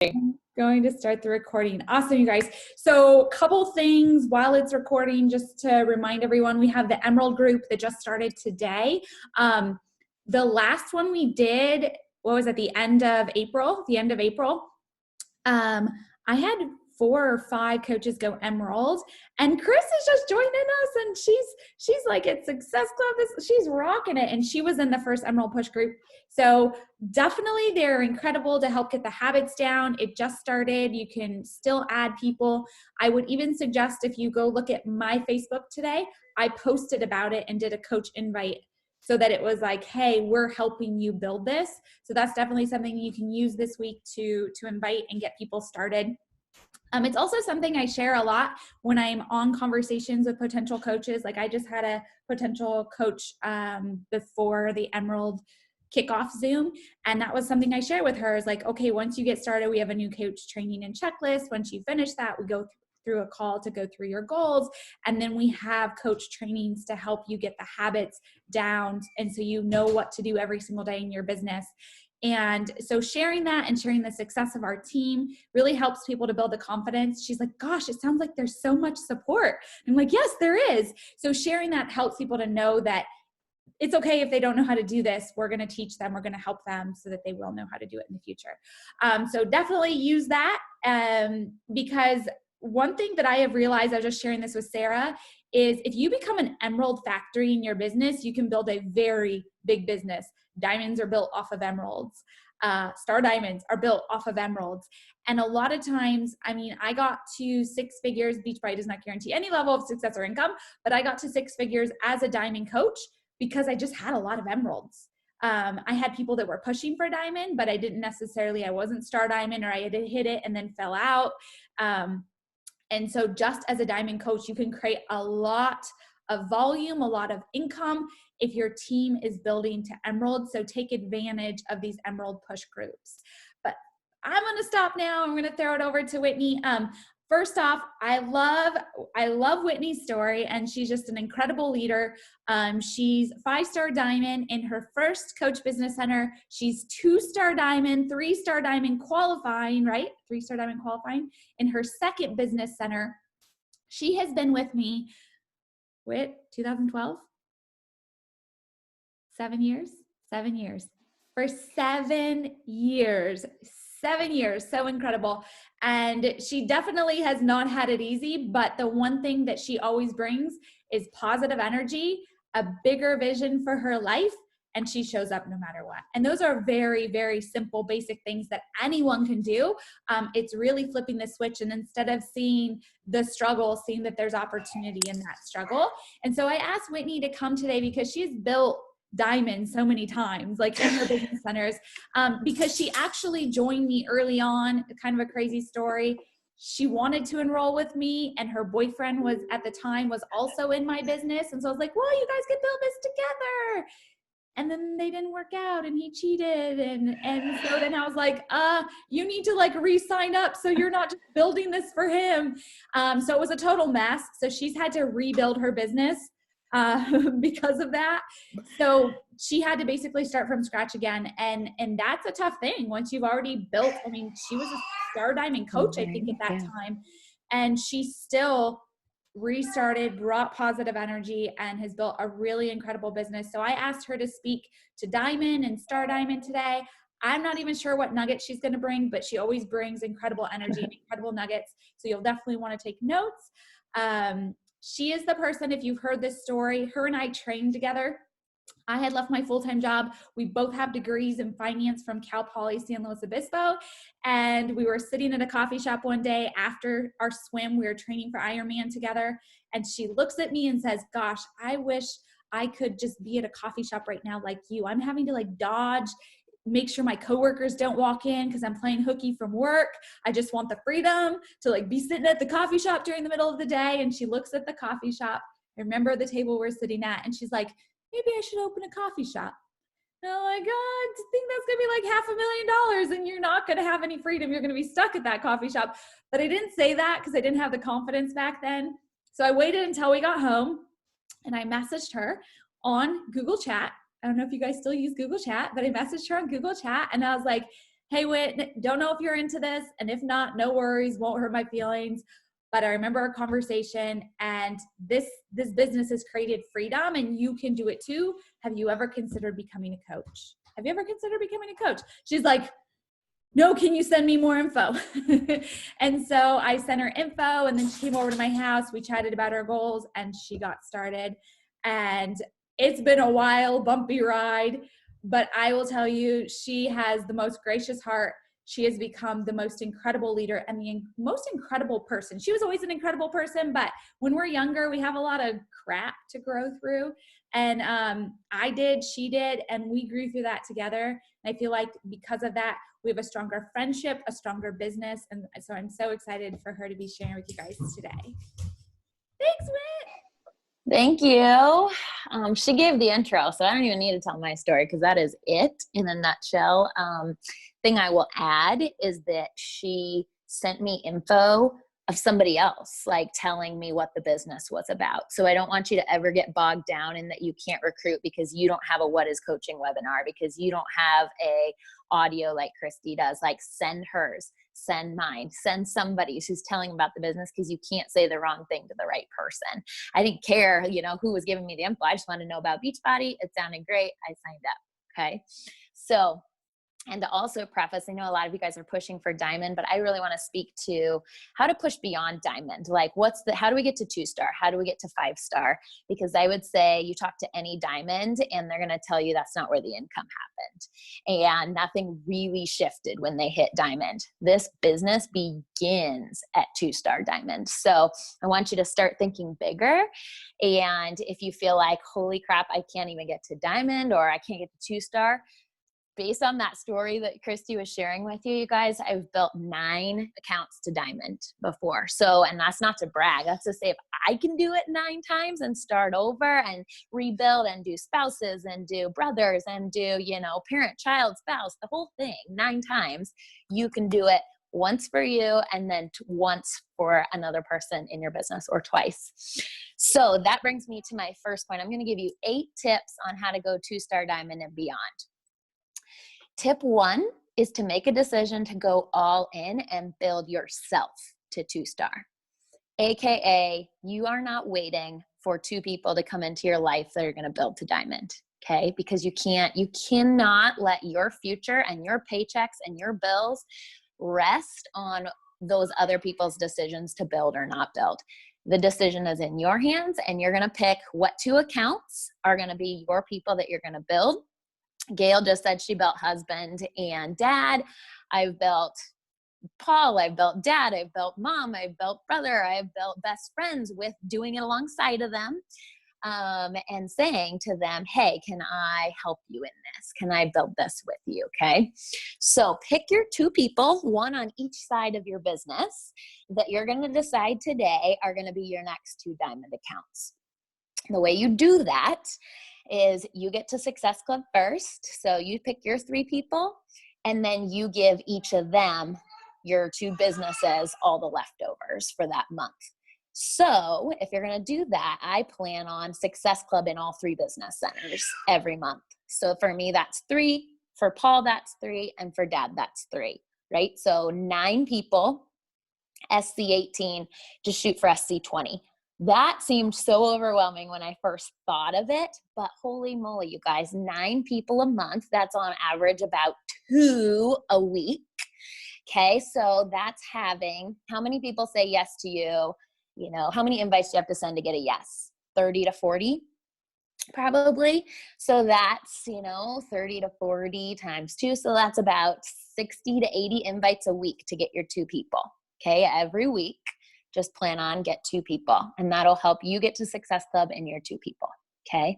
I'm going to start the recording. Awesome, you guys. So a couple things while it's recording, just to remind everyone, we have the Emerald group that just started today. The last one we did, what was at the end of April? I had 4 or 5 coaches go Emerald, and Chris is just joining us, and she's like at Success Club, she's rocking it, and she was in the first Emerald Push group. So definitely they're incredible to help get the habits down. It just started. You can still add people. I would even suggest if you go look at my Facebook today, I posted about it and did a coach invite so that it was like, hey, we're helping you build this. So that's definitely something you can use this week to invite and get people started. It's also something I share a lot when I'm on conversations with potential coaches. Like I just had a potential coach before the Emerald kickoff Zoom. And that was something I share with her is like, okay, once you get started, we have a new coach training and checklist. Once you finish that, we go through a call to go through your goals. And then we have coach trainings to help you get the habits down. And so you know what to do every single day in your business. And so sharing that and sharing the success of our team really helps people to build the confidence. She's like, gosh, it sounds like there's so much support. I'm like, yes, there is. So sharing that helps people to know that it's okay if they don't know how to do this. We're going to teach them. We're going to help them so that they will know how to do it in the future. So definitely use that because one thing that I have realized, I was just sharing this with Sarah, is if you become an emerald factory in your business, you can build a very big business. Diamonds are built off of emeralds. Star diamonds are built off of emeralds. And a lot of times, I mean, I got to 6 figures. Beachbody does not guarantee any level of success or income, but I got to 6 figures as a diamond coach because I just had a lot of emeralds. I had people that were pushing for diamond, but I wasn't star diamond, or I had to hit it and then fell out. And so just as a diamond coach, you can create a lot of volume, a lot of income if your team is building to emerald. So take advantage of these emerald push groups. But I'm going to stop now. I'm going to throw it over to Whitney. First off, I love Whitney's story, and she's just an incredible leader. She's 5-star diamond in her first Coach Business Center. She's 2-star diamond, 3-star diamond qualifying, right? 3-star diamond qualifying in her second business center. She has been with me, 2012? 7 years? 7 years. For 7 years. 7 years. So incredible. And she definitely has not had it easy, but the one thing that she always brings is positive energy, a bigger vision for her life, and she shows up no matter what. And those are very, very simple, basic things that anyone can do. It's really flipping the switch, and instead of seeing the struggle, seeing that there's opportunity in that struggle. And so I asked Whitney to come today because she's built diamonds so many times, like in her business centers, because she actually joined me early on. Kind of a crazy story. She wanted to enroll with me, and her boyfriend was at the time was also in my business. And so I was like, well, you guys can build this together. And then they didn't work out, and he cheated. And so then I was like, you need to like re-sign up so you're not just building this for him. So it was a total mess. So she's had to rebuild her business because of that. So she had to basically start from scratch again. And that's a tough thing once you've already built. I mean, she was a star diamond coach, I think, at that time. And she still restarted, brought positive energy, and has built a really incredible business. So I asked her to speak to Diamond and Star Diamond today. I'm not even sure what nuggets she's going to bring, but she always brings incredible energy and incredible nuggets. So you'll definitely want to take notes. She is the person, if you've heard this story, her and I trained together. I had left my full-time job. We both have degrees in finance from Cal Poly San Luis Obispo. And we were sitting at a coffee shop one day after our swim. We were training for Ironman together. And she looks at me and says, gosh, I wish I could just be at a coffee shop right now like you. I'm having to like dodge, make sure my coworkers don't walk in because I'm playing hooky from work. I just want the freedom to like be sitting at the coffee shop during the middle of the day. And she looks at the coffee shop. I remember the table we're sitting at, and she's like, maybe I should open a coffee shop. And I'm like, I think that's going to be like $500,000 and you're not going to have any freedom. You're going to be stuck at that coffee shop. But I didn't say that because I didn't have the confidence back then. So I waited until we got home, and I messaged her on Google Chat. I don't know if you guys still use Google Chat, but I messaged her on Google Chat, and I was like, hey, Whit, don't know if you're into this. And if not, no worries, won't hurt my feelings. But I remember our conversation, and this business has created freedom, and you can do it too. Have you ever considered becoming a coach? Have you ever considered becoming a coach? She's like, no, can you send me more info? And so I sent her info, and then she came over to my house. We chatted about our goals, and she got started. And it's been a wild, bumpy ride, but I will tell you, she has the most gracious heart. She has become the most incredible leader and the most incredible person. She was always an incredible person, but when we're younger, we have a lot of crap to grow through. And I did, she did, and we grew through that together. And I feel like because of that, we have a stronger friendship, a stronger business. And so I'm so excited for her to be sharing with you guys today. Thanks, Whit. Thank you. She gave the intro, so I don't even need to tell my story because that is it in a nutshell. Thing I will add is that she sent me info of somebody else, like telling me what the business was about. So I don't want you to ever get bogged down in that you can't recruit because you don't have a What is Coaching webinar, because you don't have a audio like Christy does. Like, send hers, send mine, send somebody who's telling about the business, because you can't say the wrong thing to the right person. I didn't care, who was giving me the info. I just wanted to know about Beachbody. It sounded great. I signed up. Okay. So, and to also preface, I know a lot of you guys are pushing for Diamond, but I really want to speak to how to push beyond Diamond. Like, how do we get to 2-star? How do we get to 5-star? Because I would say you talk to any Diamond and they're going to tell you that's not where the income happened. And nothing really shifted when they hit Diamond. This business begins at 2-star Diamond. So I want you to start thinking bigger. And if you feel like, holy crap, I can't even get to Diamond, or I can't get to 2-star, based on that story that Christy was sharing with you, you guys, I've built 9 accounts to Diamond before. So, and that's not to brag. That's to say, if I can do it 9 times and start over and rebuild and do spouses and do brothers and do, parent, child, spouse, the whole thing 9 times, you can do it once for you and then once for another person in your business, or twice. So that brings me to my first point. I'm going to give you 8 tips on how to go 2-star Diamond and beyond. Tip 1 is to make a decision to go all in and build yourself to 2-star. AKA, you are not waiting for 2 people to come into your life that are going to build to Diamond. Okay. Because you cannot let your future and your paychecks and your bills rest on those other people's decisions to build or not build. The decision is in your hands, and you're going to pick what 2 accounts are going to be your people that you're going to build. Gail just said she built husband and dad. I've built Paul. I've built dad. I've built mom. I've built brother. I've built best friends with doing it alongside of them, and saying to them, hey, can I help you in this? Can I build this with you? Okay. So pick your 2 people, 1 on each side of your business, that you're going to decide today are going to be your next 2 Diamond accounts. The way you do that is you get to Success Club first. So you pick your 3 people, and then you give each of them your 2 businesses all the leftovers for that month. So if you're going to do that, I plan on Success Club in all 3 business centers every month. So for me, that's 3. For Paul, that's 3. And for dad, that's 3, right? So 9 people, SC18, just shoot for SC20. That seemed so overwhelming when I first thought of it, but holy moly, you guys, 9 people a month, that's on average about 2 a week. Okay, so that's having, how many people say yes to you? How many invites do you have to send to get a yes? 30 to 40, probably. So that's, 30 to 40 times 2. So that's about 60 to 80 invites a week to get your 2 people. Okay, every week. Just plan on get 2 people, and that'll help you get to Success Club and your 2 people. Okay.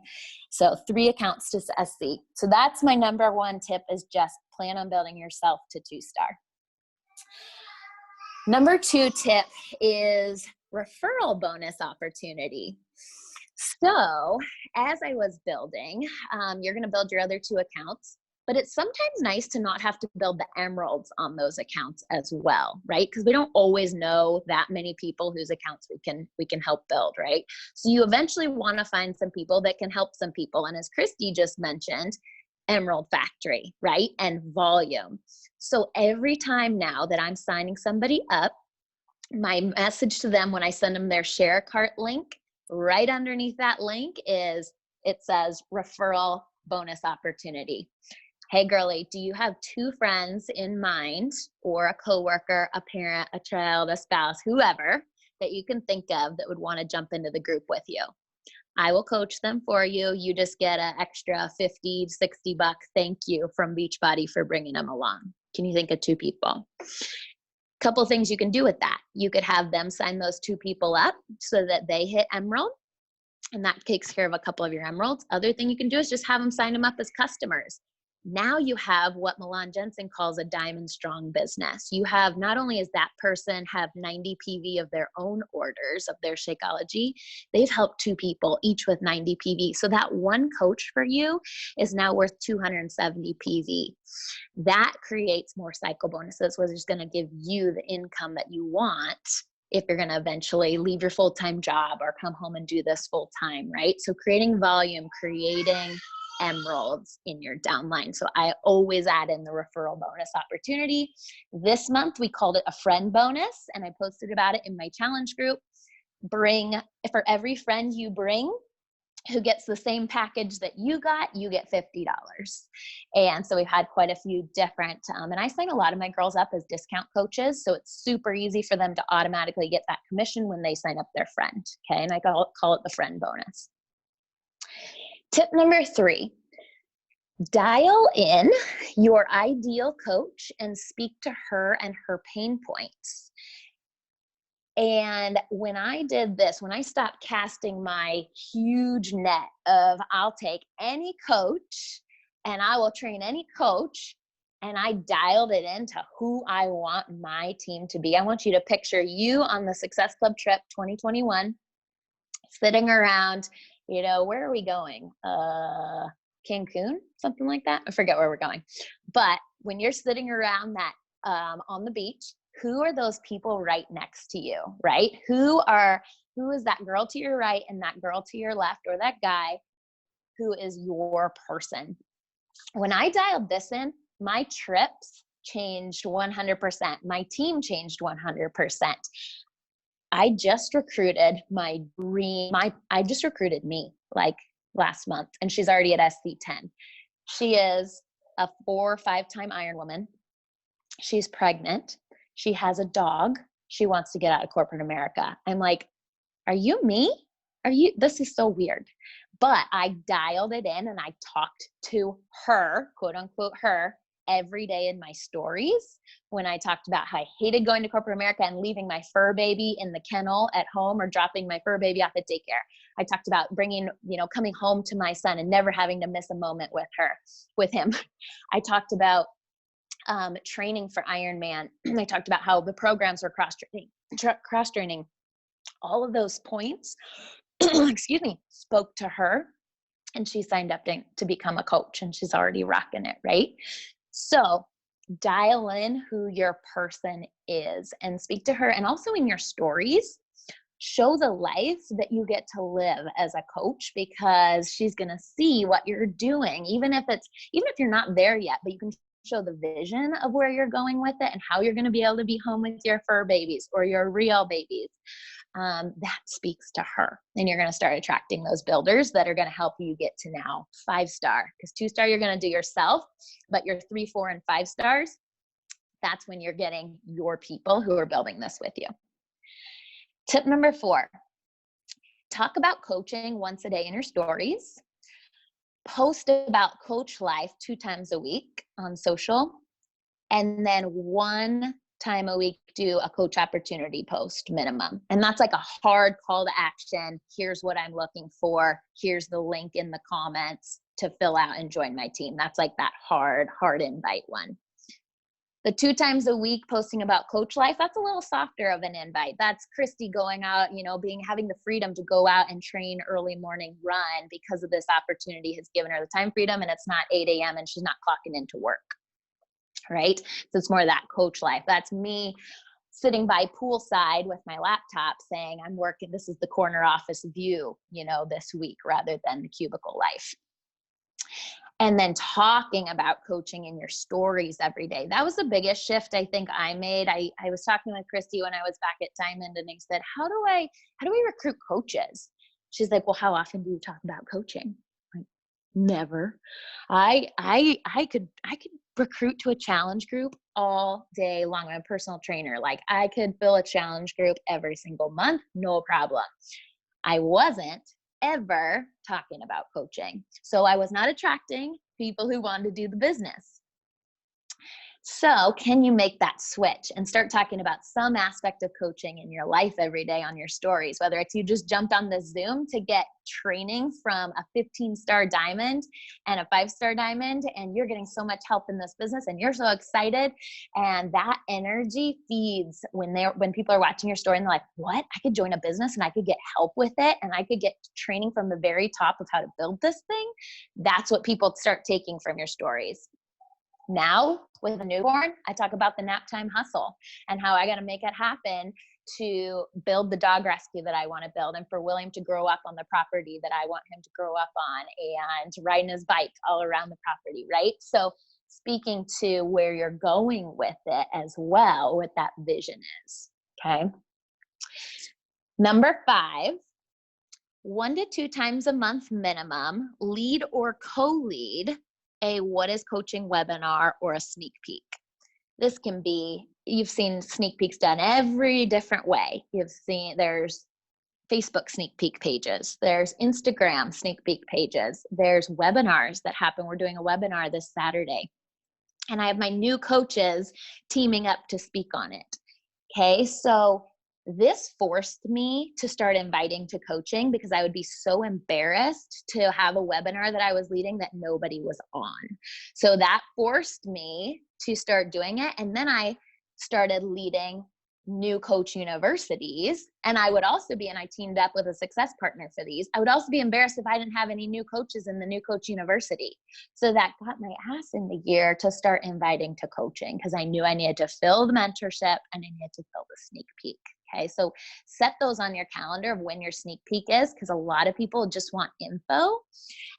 So 3 accounts to SC. So that's my number 1 tip, is just plan on building yourself to 2-star. Number 2 tip is referral bonus opportunity. So as I was building, you're going to build your other 2 accounts. But it's sometimes nice to not have to build the emeralds on those accounts as well, right? Because we don't always know that many people whose accounts we can help build, right? So you eventually want to find some people that can help some people. And as Christy just mentioned, Emerald Factory, right? And volume. So every time now that I'm signing somebody up, my message to them when I send them their share cart link, right underneath that link it says referral bonus opportunity. Hey girlie, do you have 2 friends in mind, or a coworker, a parent, a child, a spouse, whoever that you can think of that would want to jump into the group with you? I will coach them for you. You just get an extra 50, 60 bucks thank you from Beachbody for bringing them along. Can you think of 2 people? Couple things you can do with that. You could have them sign those 2 people up so that they hit Emerald, and that takes care of a couple of your Emeralds. Other thing you can do is just have them sign them up as customers. Now you have what Milan Jensen calls a diamond strong business. You have, not only is that person have 90 PV of their own orders of their Shakeology, they've helped 2 people, each with 90 PV. So that one coach for you is now worth 270 PV. That creates more cycle bonuses, which is going to give you the income that you want if you're going to eventually leave your full-time job or come home and do this full-time, right? So creating volume, creating emeralds in your downline. So I always add in the referral bonus opportunity. This month we called it a friend bonus, and I posted about it in my challenge group. For every friend you bring who gets the same package that you got, you get $50. And so we've had quite a few different, and I sign a lot of my girls up as discount coaches. So it's super easy for them to automatically get that commission when they sign up their friend. Okay. And I call it the friend bonus. Tip number 3, dial in your ideal coach and speak to her and her pain points. And when I did this, when I stopped casting my huge net of I'll take any coach and I will train any coach, and I dialed it into who I want my team to be. I want you to picture you on the Success Club trip 2021, sitting around, where are we going? Cancun, something like that. I forget where we're going. But when you're sitting around that on the beach, who are those people right next to you, right? Who is that girl to your right and that girl to your left, or that guy who is your person? When I dialed this in, my trips changed 100%. My team changed 100%. I just recruited I just recruited me like last month, and she's already at SC10. She is a 4 or 5-time Ironwoman. She's pregnant. She has a dog. She wants to get out of corporate America. I'm like, are you me? This is so weird. But I dialed it in and I talked to her, quote unquote her, every day in my stories when I talked about how I hated going to corporate America and leaving my fur baby in the kennel at home or dropping my fur baby off at daycare. I talked about coming home to my son and never having to miss a moment with him. I talked about training for Ironman. I talked about how the programs were cross-training. All of those points, spoke to her, and she signed up to become a coach, and she's already rocking it, right? So dial in who your person is and speak to her. And also in your stories, show the life that you get to live as a coach, because she's going to see what you're doing, even if you're not there yet, but you can show the vision of where you're going with it and how you're going to be able to be home with your fur babies or your real babies. That speaks to her. And you're going to start attracting those builders that are going to help you get to now 5-star, because 2-star you're going to do yourself, but your 3, 4, and 5 stars, that's when you're getting your people who are building this with you. Tip number 4, talk about coaching once a day in your stories. Post about coach life 2 times a week on social, and then 1 time a week do a coach opportunity post minimum. And that's like a hard call to action. Here's what I'm looking for. Here's the link in the comments to fill out and join my team. That's like that hard invite one. The 2 times a week posting about coach life, that's a little softer of an invite. That's Christy going out, having the freedom to go out and train early morning run because of this opportunity has given her the time freedom, and it's not 8 a.m. and she's not clocking into work, right? So it's more of that coach life. That's me sitting by poolside with my laptop saying, I'm working, this is the corner office view, this week, rather than the cubicle life. And then talking about coaching in your stories every day. That was the biggest shift I think I made. I was talking with Christy when I was back at Diamond, and I said, how do we recruit coaches? She's like, well, how often do you talk about coaching? Like, never. I could recruit to a challenge group all day long. I'm a personal trainer. Like, I could fill a challenge group every single month, no problem. I wasn't ever talking about coaching. So I was not attracting people who wanted to do the business. So can you make that switch and start talking about some aspect of coaching in your life every day on your stories, whether it's you just jumped on the Zoom to get training from a 15-star diamond and a 5-star diamond, and you're getting so much help in this business and you're so excited, and that energy feeds when people are watching your story and they're like, what? I could join a business and I could get help with it and I could get training from the very top of how to build this thing. That's what people start taking from your stories. Now, with a newborn, I talk about the nap time hustle and how I got to make it happen to build the dog rescue that I want to build, and for William to grow up on the property that I want him to grow up on, and riding his bike all around the property, right? So speaking to where you're going with it as well, what that vision is, okay? Number 5, 1 to 2 times a month minimum, lead or co-lead a what is coaching webinar or a sneak peek. This can be, you've seen sneak peeks done every different way. There's Facebook sneak peek pages, there's Instagram sneak peek pages, there's webinars that happen. We're doing a webinar this Saturday, and I have my new coaches teaming up to speak on it. Okay, so this forced me to start inviting to coaching because I would be so embarrassed to have a webinar that I was leading that nobody was on. So that forced me to start doing it. And then I started leading new coach universities. And I would also be, and I teamed up with a success partner for these, I would also be embarrassed if I didn't have any new coaches in the new coach university. So that got my ass in the gear to start inviting to coaching because I knew I needed to fill the mentorship and I needed to fill the sneak peek. Okay, so set those on your calendar of when your sneak peek is, because a lot of people just want info.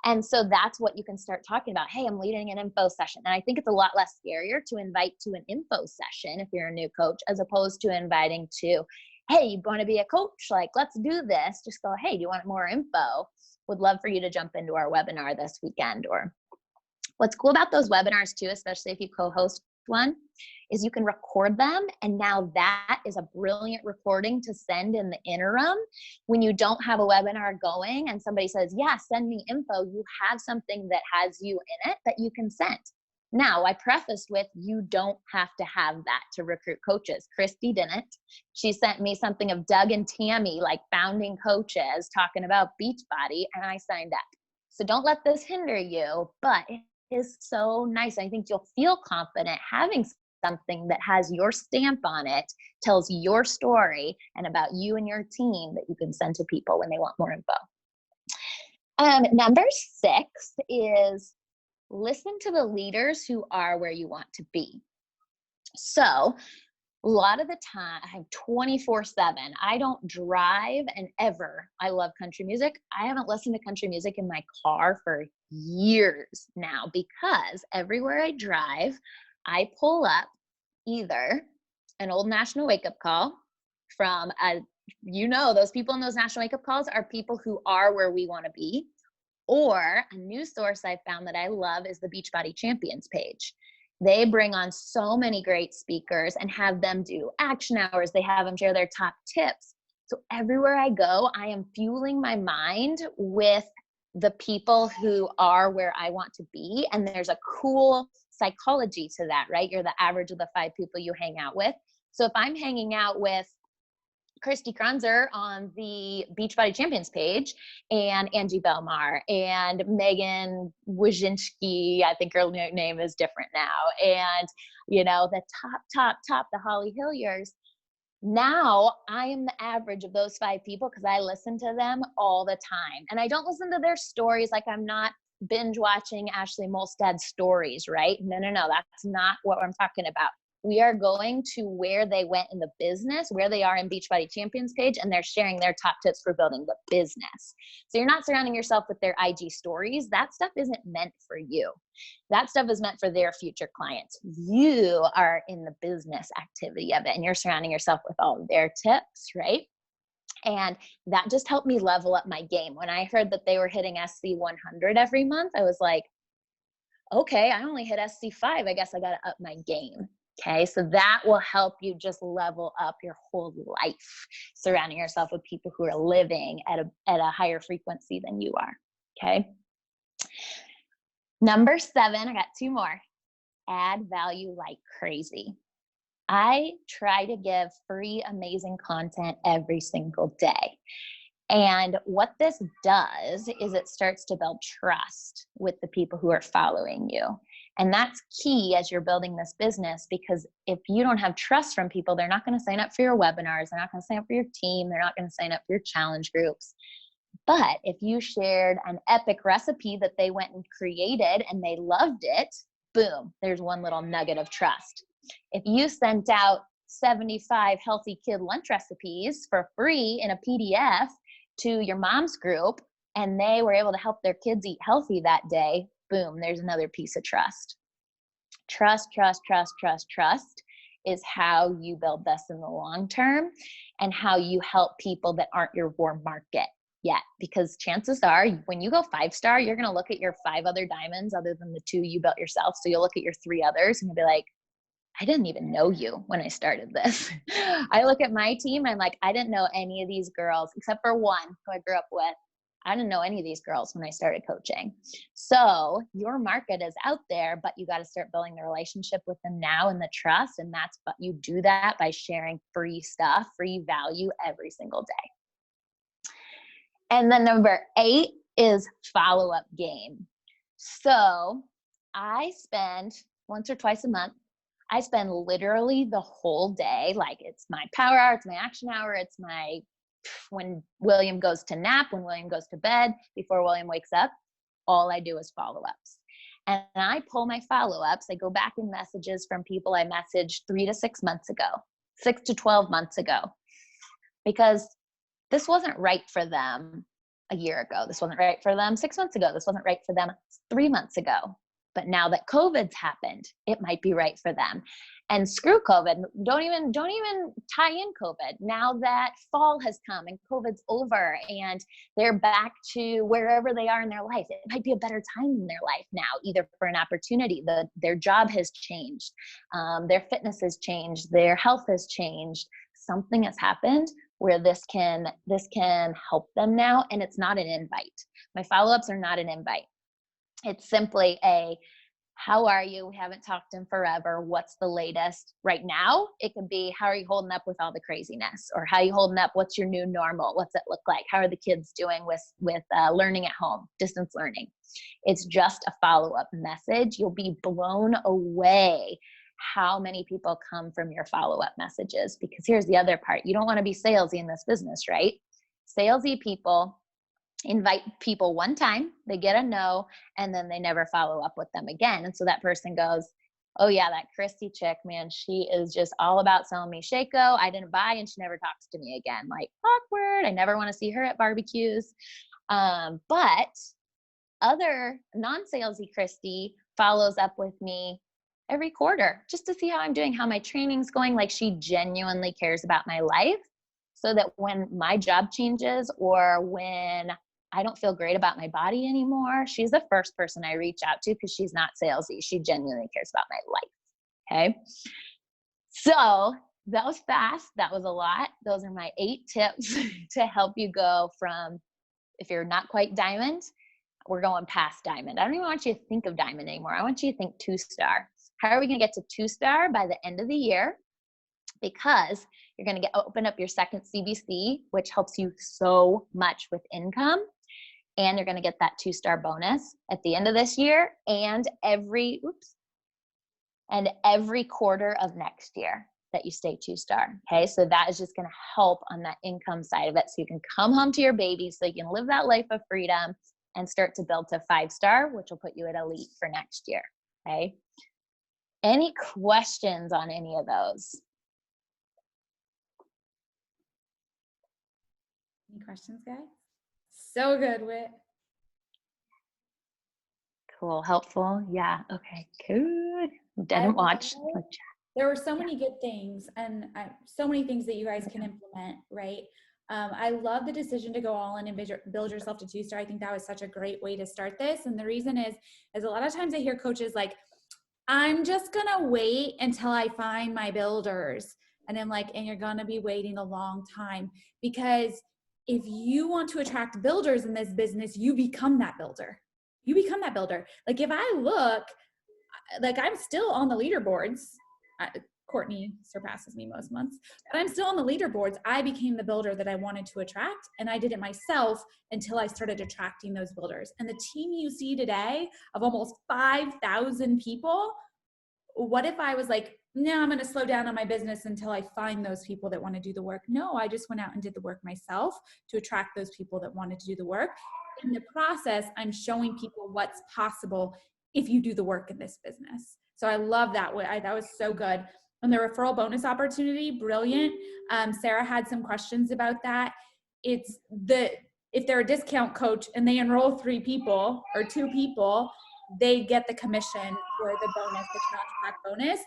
And so that's what you can start talking about. Hey, I'm leading an info session. And I think it's a lot less scarier to invite to an info session if you're a new coach, as opposed to inviting to, hey, you want to be a coach? Like, let's do this. Just go, hey, do you want more info? Would love for you to jump into our webinar this weekend. Or what's cool about those webinars too, especially if you co-host one, is you can record them, and now that is a brilliant recording to send in the interim when you don't have a webinar going and somebody says, yeah, send me info. You have something that has you in it that you can send. Now, I prefaced with, you don't have to have that to recruit coaches. Christy didn't. She sent me something of Doug and Tammy, like founding coaches, talking about Beachbody, and I signed up. So don't let this hinder you, but it is so nice. I think you'll feel confident having something that has your stamp on it, tells your story and about you and your team that you can send to people when they want more info. Number 6 is listen to the leaders who are where you want to be. So a lot of the time, I'm 24/7. I don't drive, and ever. I love country music. I haven't listened to country music in my car for years now because everywhere I drive, I pull up either an old national wake-up call from those people in those national wake-up calls are people who are where we want to be, or a news source I found that I love is the Beachbody Champions page. They bring on so many great speakers and have them do action hours. They have them share their top tips. So everywhere I go, I am fueling my mind with the people who are where I want to be. And there's a cool psychology to that, right? You're the average of the 5 people you hang out with. So if I'm hanging out with Christy Kronzer on the Beachbody Champions page, and Angie Belmar, and Megan Wyszynski, I think her name is different now, and the top, the Holly Hilliers. Now I am the average of those 5 people because I listen to them all the time. And I don't listen to their stories like I'm not binge watching Ashley Molstad's stories, right? No. That's not what I'm talking about. we are going to where they went in the business, where they are in Beachbody Champions page, and they're sharing their top tips for building the business. So you're not surrounding yourself with their IG stories. That stuff isn't meant for you. That stuff is meant for their future clients. You are in the business activity of it, and you're surrounding yourself with all of their tips, right? And that just helped me level up my game. When I heard that they were hitting SC 100 every month, I was like, okay, I only hit SC5. I guess I got to up my game. Okay. So that will help you just level up your whole life, surrounding yourself with people who are living at a higher frequency than you are. Okay. Number 7, I got 2 more. Add value like crazy. I try to give free, amazing content every single day. And what this does is it starts to build trust with the people who are following you. And that's key as you're building this business, because if you don't have trust from people, they're not going to sign up for your webinars. They're not going to sign up for your team. They're not going to sign up for your challenge groups. But if you shared an epic recipe that they went and created and they loved it, boom, there's one little nugget of trust. If you sent out 75 healthy kid lunch recipes for free in a PDF to your mom's group, and they were able to help their kids eat healthy that day, boom, there's another piece of trust. Trust is how you build this in the long term, and how you help people that aren't your warm market yet. Because chances are when you go 5-star, you're going to look at your 5 other diamonds other than the 2 you built yourself. So you'll look at your 3 others and you'll be like, I didn't even know you when I started this. I look at my team, I'm like, I didn't know any of these girls except for one who I grew up with. I didn't know any of these girls when I started coaching. So your market is out there, but you got to start building the relationship with them now and the trust. And that's, but you do that by sharing free stuff, free value every single day. And then number 8 is follow-up game. So I spend once or twice a month, I spend literally the whole day, like it's my power hour, it's my action hour, it's my, when William goes to nap, when William goes to bed, before William wakes up, all I do is follow-ups. And I pull my follow-ups, I go back in messages from people I messaged 3 to 6 months ago, 6 to 12 months ago, because this wasn't right for them a year ago. This wasn't right for them 6 months ago. This wasn't right for them 3 months ago. But now that COVID's happened, it might be right for them. And screw COVID. Don't even tie in COVID. Now that fall has come and COVID's over and they're back to wherever they are in their life, it might be a better time in their life now, either for an opportunity. Their job has changed. Their fitness has changed. Their health has changed. Something has happened where this can help them now. And it's not an invite. My follow-ups are not an invite. It's simply a, how are you? We haven't talked in forever. What's the latest right now? It could be, how are you holding up with all the craziness? Or how are you holding up? What's your new normal? What's it look like? How are the kids doing with learning at home, distance learning? It's just a follow-up message. You'll be blown away how many people come from your follow-up messages. Because here's the other part. You don't want to be salesy in this business, right? Salesy people invite people one time, they get a no, and then they never follow up with them again. And so that person goes, oh yeah, that Christy chick, man, she is just all about selling me Shaco. I didn't buy and she never talks to me again. Like, awkward. I never want to see her at barbecues. But other non-salesy Christy follows up with me every quarter just to see how I'm doing, how my training's going. Like, she genuinely cares about my life, so that when my job changes or when I don't feel great about my body anymore, she's the first person I reach out to, because she's not salesy. She genuinely cares about my life. Okay. So that was fast. That was a lot. Those are my 8 tips to help you go from, if you're not quite diamond, we're going past diamond. I don't even want you to think of diamond anymore. I want you to think 2-star. How are we going to get to 2-star by the end of the year? Because you're going to open up your second CBC, which helps you so much with income. And you're going to get that 2-star bonus at the end of this year and every quarter of next year that you stay 2-star. Okay. So that is just going to help on that income side of it. So you can come home to your baby, so you can live that life of freedom and start to build to 5-star, which will put you at elite for next year. Okay. Any questions on any of those? Any questions, guys? So good, Whit. Cool. Helpful. Yeah. Okay. Good. Didn't watch. There were so many good things and so many things that you guys can implement, right? I love the decision to go all in and build yourself to 2-star. I think that was such a great way to start this. And the reason is a lot of times I hear coaches like, I'm just going to wait until I find my builders. And I'm like, and you're going to be waiting a long time, because if you want to attract builders in this business, you become that builder. You become that builder. Like if I look, like I'm still on the leaderboards. Courtney surpasses me most months, but I'm still on the leaderboards. I became the builder that I wanted to attract, and I did it myself until I started attracting those builders. And the team you see today of almost 5,000 people, what if I was like, no, I'm going to slow down on my business until I find those people that want to do the work? No, I just went out and did the work myself to attract those people that wanted to do the work. In the process, I'm showing people what's possible if you do the work in this business. So I love that. That was so good. And the referral bonus opportunity, brilliant. Sarah had some questions about that. If they're a discount coach and they enroll 3 people or 2 people, they get the commission for the bonus, the cashback bonus.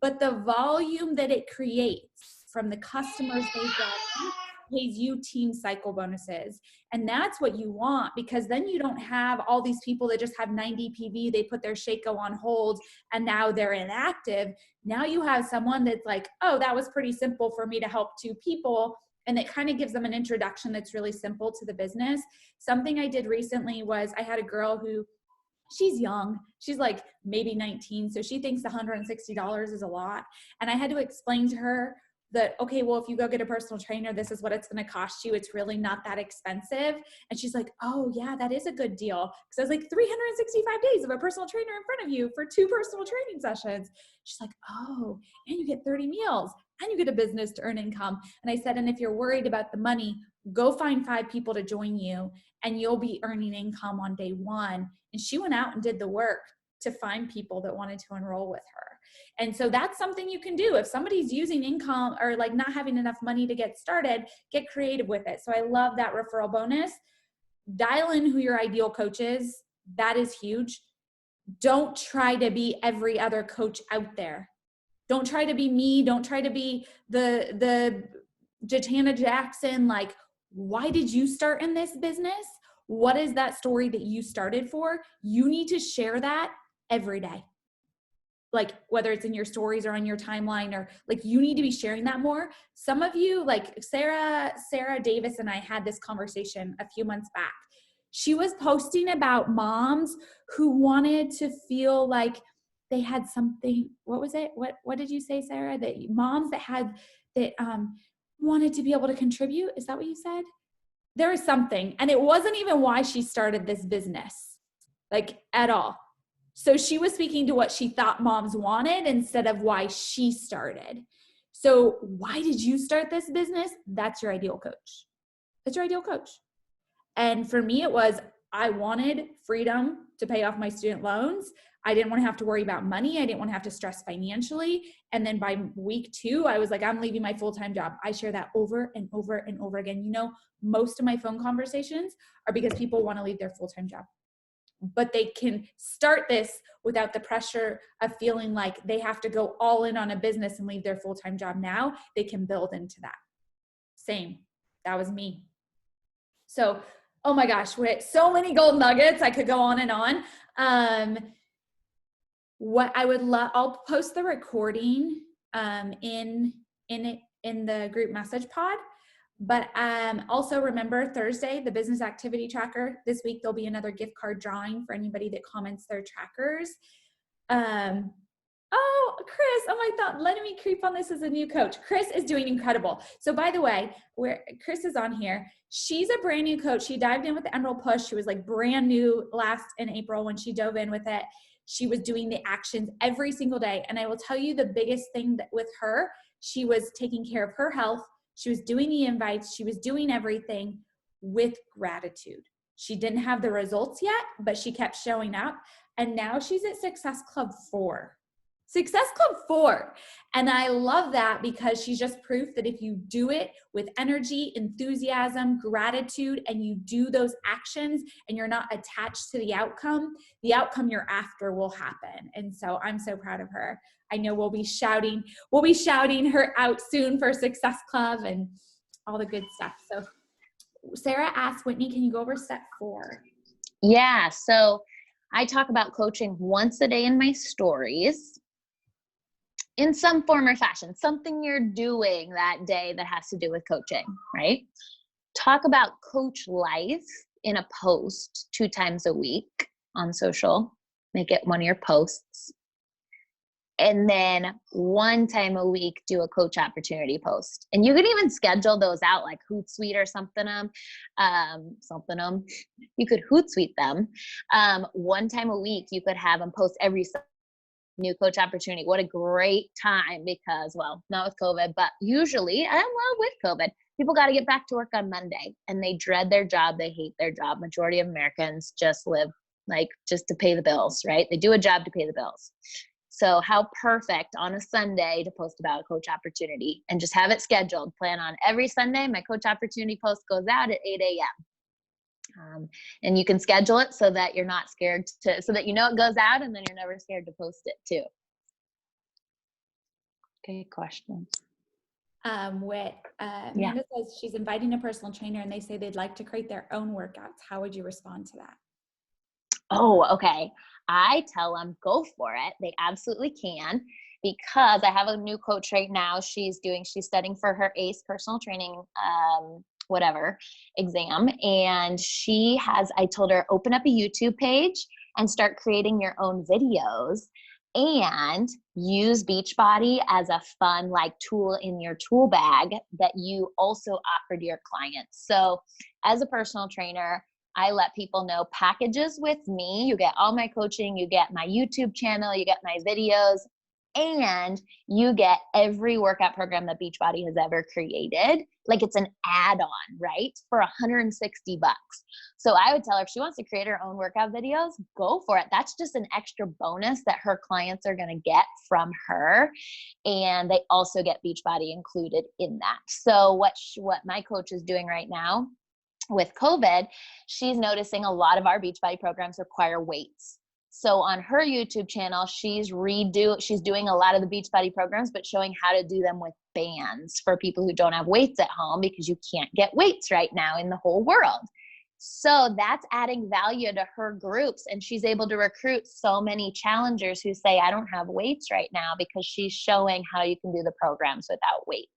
But the volume that it creates from the customers they get pays you team cycle bonuses. And that's what you want, because then you don't have all these people that just have 90 PV, they put their Shaco on hold and now they're inactive. Now you have someone that's like, oh, that was pretty simple for me to help 2 people. And it kind of gives them an introduction that's really simple to the business. Something I did recently was I had a girl who, she's young. She's like maybe 19. So she thinks $160 is a lot. And I had to explain to her that, okay, well, if you go get a personal trainer, this is what it's going to cost you. It's really not that expensive. And she's like, oh yeah, that is a good deal. Cause I was like 365 days of a personal trainer in front of you for 2 personal training sessions. She's like, oh, and you get 30 meals and you get a business to earn income. And I said, and if you're worried about the money, go find 5 people to join you and you'll be earning income on day 1. And she went out and did the work to find people that wanted to enroll with her. And so that's something you can do. If somebody's using income or like not having enough money to get started, get creative with it. So I love that referral bonus. Dial in who your ideal coach is. That is huge. Don't try to be every other coach out there. Don't try to be me. Don't try to be the Jatana Jackson. Like, why did you start in this business? What is that story that you started for? You need to share that every day. Like whether it's in your stories or on your timeline, or like you need to be sharing that more. Some of you, like Sarah Davis and I had this conversation a few months back. She was posting about moms who wanted to feel like they had something. What was it? What did you say, Sarah? That moms that wanted to be able to contribute. Is that what you said? There is something. And it wasn't even why she started this business, like at all. So she was speaking to what she thought moms wanted instead of why she started. So why did you start this business? That's your ideal coach. That's your ideal coach. And for me, it was, I wanted freedom to pay off my student loans. I didn't want to have to worry about money. I didn't want to have to stress financially. And then by week 2, I was like, I'm leaving my full-time job. I share that over and over and over again. You know, most of my phone conversations are because people want to leave their full-time job. But they can start this without the pressure of feeling like they have to go all in on a business and leave their full-time job now. They can build into that. Same. That was me. So, oh my gosh, so many gold nuggets. I could go on and on. What I would love, I'll post the recording in the group message pod. But also remember Thursday, the business activity tracker. This week, there'll be another gift card drawing for anybody that comments their trackers. Oh, Chris, oh my God, letting me creep on this as a new coach. Chris is doing incredible. So by the way, Chris is on here. She's a brand new coach. She dived in with the Emerald Push. She was like brand new in April when she dove in with it. She was doing the actions every single day. And I will tell you the biggest thing that with her, she was taking care of her health. She was doing the invites. She was doing everything with gratitude. She didn't have the results yet, but she kept showing up. And now she's at Success Club 4. Success Club 4. And I love that because she's just proof that if you do it with energy, enthusiasm, gratitude, and you do those actions and you're not attached to the outcome you're after will happen. And so I'm so proud of her. I know we'll be shouting her out soon for Success Club and all the good stuff. So Sarah asked, Whitney, can you go over step 4? Yeah. So I talk about coaching once a day in my stories in some form or fashion, something you're doing that day that has to do with coaching, right? Talk about coach life in a post 2 times a week on social. Make it one of your posts. And then 1 time a week, do a coach opportunity post. And you can even schedule those out like Hootsuite or something. You could Hootsuite them. 1 time a week, you could have them post every new coach opportunity. What a great time because, well, not with COVID, but usually, and well, with COVID, people got to get back to work on Monday and they dread their job. They hate their job. Majority of Americans just live like just to pay the bills, right? They do a job to pay the bills. So how perfect on a Sunday to post about a coach opportunity and just have it scheduled. Plan on every Sunday, my coach opportunity post goes out at 8 a.m. And you can schedule it so that you're not scared so that you know it goes out and then you're never scared to post it too. Okay, questions? Whit, Amanda says she's inviting a personal trainer and they say they'd like to create their own workouts. How would you respond to that? Oh, okay. I tell them go for it. They absolutely can because I have a new coach right now. She's studying for her ACE personal training, exam. And I told her, open up a YouTube page and start creating your own videos and use Beachbody as a fun like tool in your tool bag that you also offer to your clients. So as a personal trainer, I let people know packages with me. You get all my coaching, you get my YouTube channel, you get my videos, and you get every workout program that Beachbody has ever created. Like it's an add-on, right? For $160. So I would tell her if she wants to create her own workout videos, go for it. That's just an extra bonus that her clients are going to get from her. And they also get Beachbody included in that. So what my coach is doing right now with COVID, she's noticing a lot of our Beachbody programs require weights. So on her YouTube channel, she's doing a lot of the Beachbody programs, but showing how to do them with bands for people who don't have weights at home because you can't get weights right now in the whole world. So that's adding value to her groups. And she's able to recruit so many challengers who say, I don't have weights right now because she's showing how you can do the programs without weights.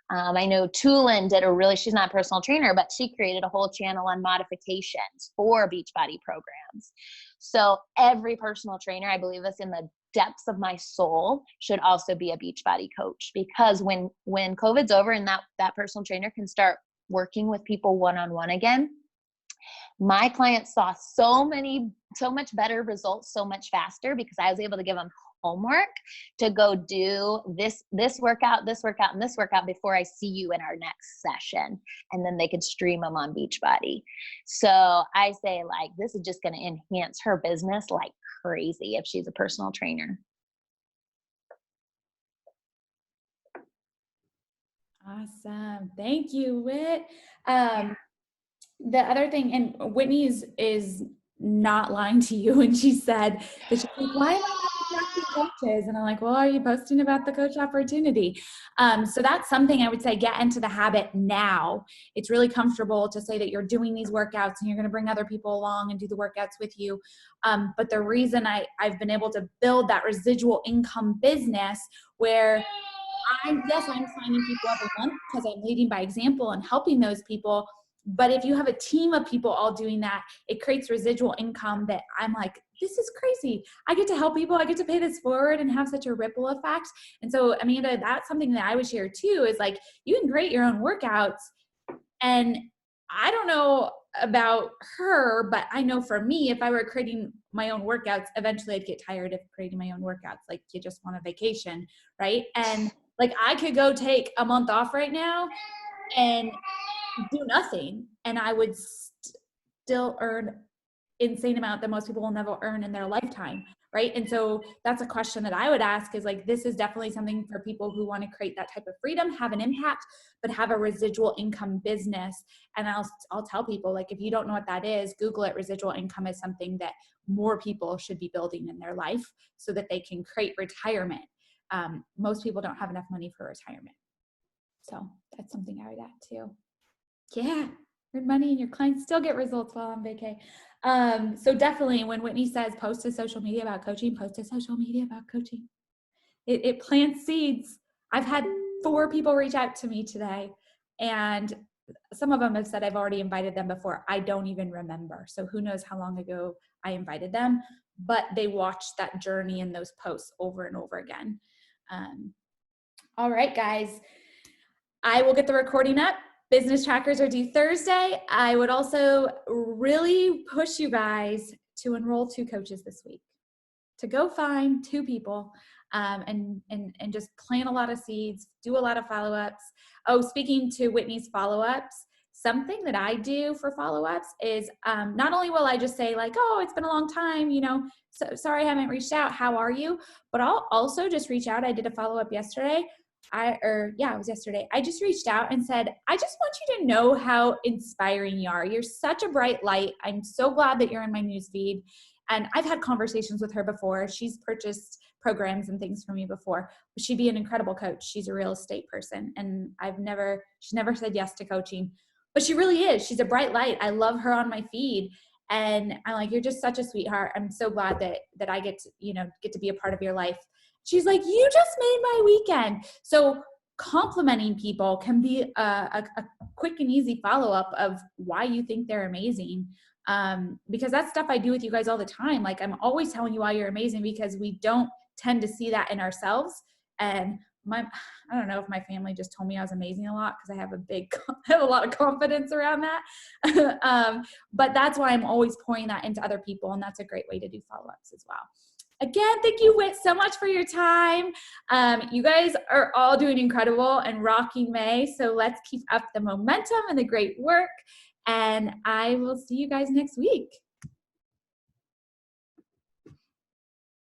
I know Tulin she's not a personal trainer, but she created a whole channel on modifications for Beachbody programs. So every personal trainer, I believe this in the depths of my soul, should also be a Beachbody coach because when COVID's over and that personal trainer can start working with people one-on-one again, my clients saw so much better results so much faster because I was able to give them homework to go do this workout, and this workout before I see you in our next session. And then they could stream them on Beachbody. So I say like, this is just going to enhance her business like crazy if she's a personal trainer. Awesome. Thank you, Whit. The other thing, and Whitney is not lying to you when she said that she's like, why am I not attracting coaches? And I'm like, well, are you posting about the coach opportunity? So that's something I would say, get into the habit now. It's really comfortable to say that you're doing these workouts and you're going to bring other people along and do the workouts with you. But the reason I've been able to build that residual income business where I'm signing people every month because I'm leading by example and helping those people. But if you have a team of people all doing that, it creates residual income that I'm like, this is crazy. I get to help people. I get to pay this forward and have such a ripple effect. And so, Amanda, that's something that I would share too, is like, you can create your own workouts. And I don't know about her, but I know for me, if I were creating my own workouts, eventually I'd get tired of creating my own workouts. Like you just want a vacation, right? And like I could go take a month off right now and do nothing, and I would still earn insane amount that most people will never earn in their lifetime, right? And so that's a question that I would ask is like, this is definitely something for people who want to create that type of freedom, have an impact, but have a residual income business. And I'll tell people, like, if you don't know what that is, Google it. Residual income is something that more people should be building in their life so that they can create retirement. Most people don't have enough money for retirement. So that's something I would add too. Yeah, earn money and your clients still get results while on vacay. So definitely when Whitney says post to social media about coaching, post to social media about coaching. It plants seeds. I've had 4 people reach out to me today, and some of them have said I've already invited them before. I don't even remember. So who knows how long ago I invited them, but they watched that journey in those posts over and over again. All right, guys. I will get the recording up. Business trackers are due Thursday. I would also really push you guys to enroll 2 coaches this week, to go find 2 people and just plant a lot of seeds, do a lot of follow-ups. Oh, speaking to Whitney's follow-ups, something that I do for follow-ups is not only will I just say like, oh, it's been a long time, so sorry I haven't reached out. How are you? But I'll also just reach out. I did a follow-up yesterday. It was yesterday. I just reached out and said, I just want you to know how inspiring you are. You're such a bright light. I'm so glad that you're in my newsfeed. And I've had conversations with her before. She's purchased programs and things for me before. But she'd be an incredible coach. She's a real estate person. And she's never said yes to coaching. But she really is. She's a bright light. I love her on my feed. And I'm like, you're just such a sweetheart. I'm so glad that I get to be a part of your life. She's like, you just made my weekend. So complimenting people can be a quick and easy follow-up of why you think they're amazing. Because that's stuff I do with you guys all the time. Like, I'm always telling you why you're amazing because we don't tend to see that in ourselves. And I don't know if my family just told me I was amazing a lot because I have a lot of confidence around that. But that's why I'm always pouring that into other people. And that's a great way to do follow-ups as well. Again, thank you, Whit, so much for your time. You guys are all doing incredible and rocking May. So let's keep up the momentum and the great work. And I will see you guys next week.